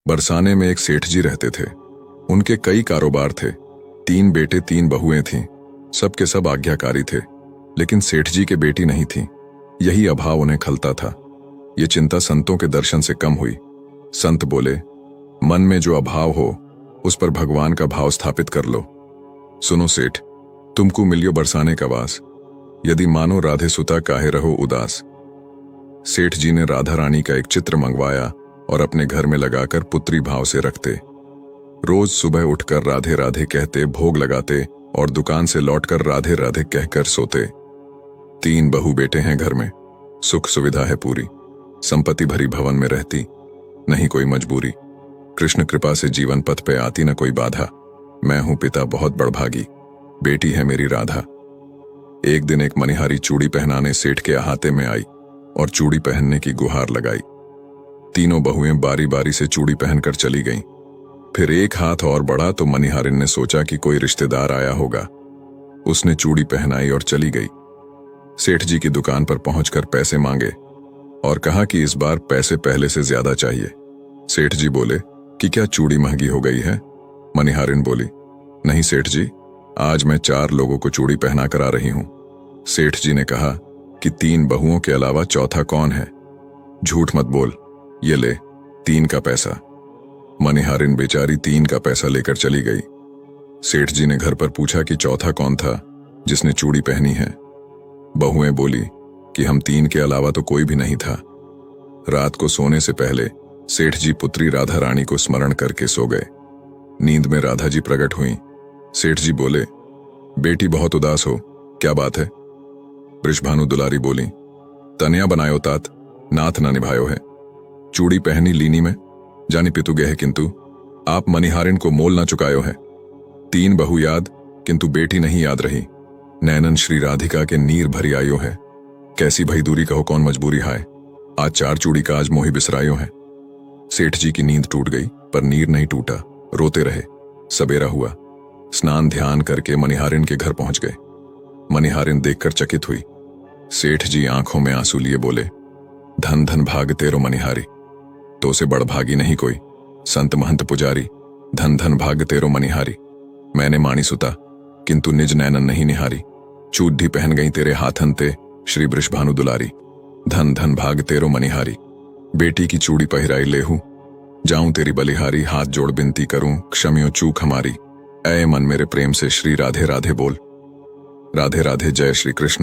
बरसाने में एक सेठ जी रहते थे। उनके कई कारोबार थे, 3 बेटे 3 बहुएं थीं। सबके सब आज्ञाकारी थे, लेकिन सेठ जी के बेटी नहीं थी। यही अभाव उन्हें खलता था। ये चिंता संतों के दर्शन से कम हुई। संत बोले, मन में जो अभाव हो उस पर भगवान का भाव स्थापित कर लो। सुनो सेठ, तुमको मिलियो बरसाने का वास, यदि मानो राधे सुता काहे रहो उदास। सेठ जी ने राधा रानी का एक चित्र मंगवाया और अपने घर में लगाकर पुत्री भाव से रखते। रोज सुबह उठकर राधे राधे कहते, भोग लगाते और दुकान से लौटकर राधे राधे कहकर सोते। 3 बहू बेटे हैं घर में, सुख सुविधा है पूरी, संपत्ति भरी भवन में रहती, नहीं कोई मजबूरी। कृष्ण कृपा से जीवन पथ पे आती न कोई बाधा। मैं हूं पिता बहुत बड़भागी, बेटी है मेरी राधा। एक दिन एक मनिहारी चूड़ी पहनाने सेठ के अहाते में आई और चूड़ी पहनने की गुहार लगाई। तीनों बहुएं बारी बारी से चूड़ी पहनकर चली गईं। फिर एक हाथ और बढ़ा तो मनिहारिन ने सोचा कि कोई रिश्तेदार आया होगा। उसने चूड़ी पहनाई और चली गई। सेठ जी की दुकान पर पहुंचकर पैसे मांगे और कहा कि इस बार पैसे पहले से ज्यादा चाहिए। सेठ जी बोले कि क्या चूड़ी महंगी हो गई है? मनिहारिन बोली, नहीं सेठ जी, आज मैं 4 लोगों को चूड़ी पहना कर आ रही हूं। सेठ जी ने कहा कि 3 बहुओं के अलावा चौथा कौन है? झूठ मत बोल, ये ले 3 का पैसा। मनिहारिन बेचारी 3 का पैसा लेकर चली गई। सेठ जी ने घर पर पूछा कि चौथा कौन था जिसने चूड़ी पहनी है? बहुएं बोली कि हम 3 के अलावा तो कोई भी नहीं था। रात को सोने से पहले सेठ जी पुत्री राधा रानी को स्मरण करके सो गए। नींद में राधा जी प्रकट हुई। सेठ जी बोले, बेटी बहुत उदास हो, क्या बात है? वृषभानु दुलारी बोली, तनिया बनायो तात, नाथ ना निभायो है। चूड़ी पहनी लीनी में, जानी पितु गए है, किंतु आप मनिहारिन को मोल ना चुकायो है। 3 बहू याद, किंतु बेटी नहीं याद रही। नैनन श्री राधिका के नीर भरी आयो है। कैसी भई दूरी कहो कौन मजबूरी हाय, आज 4 चूड़ी का आज मोही बिसरायो है। सेठ जी की नींद टूट गई, पर नीर नहीं टूटा, रोते रहे। सवेरा हुआ, स्नान ध्यान करके मनिहारिन के घर पहुंच गए। मनिहारिन देखकर चकित हुई। सेठ जी आंखों में आंसू लिए बोले, धन धन भाग तेरो मनिहारी, तो से बड़ भागी नहीं कोई, संत महंत पुजारी, धन धन भाग तेरो मनिहारी। मैंने माणी सुता, किंतु निज नैनन नहीं निहारी, चूड़ी पहन गई तेरे हाथन ते, श्री वृषभानु दुलारी, धन धन भाग तेरो मनिहारी। बेटी की चूड़ी पहिराई लेहू, जाऊं तेरी बलिहारी, हाथ जोड़ बिनती करूं, क्षमियो चूक हमारी। ऐ मन मेरे प्रेम से श्री राधे राधे बोल। राधे राधे, जय श्री कृष्ण।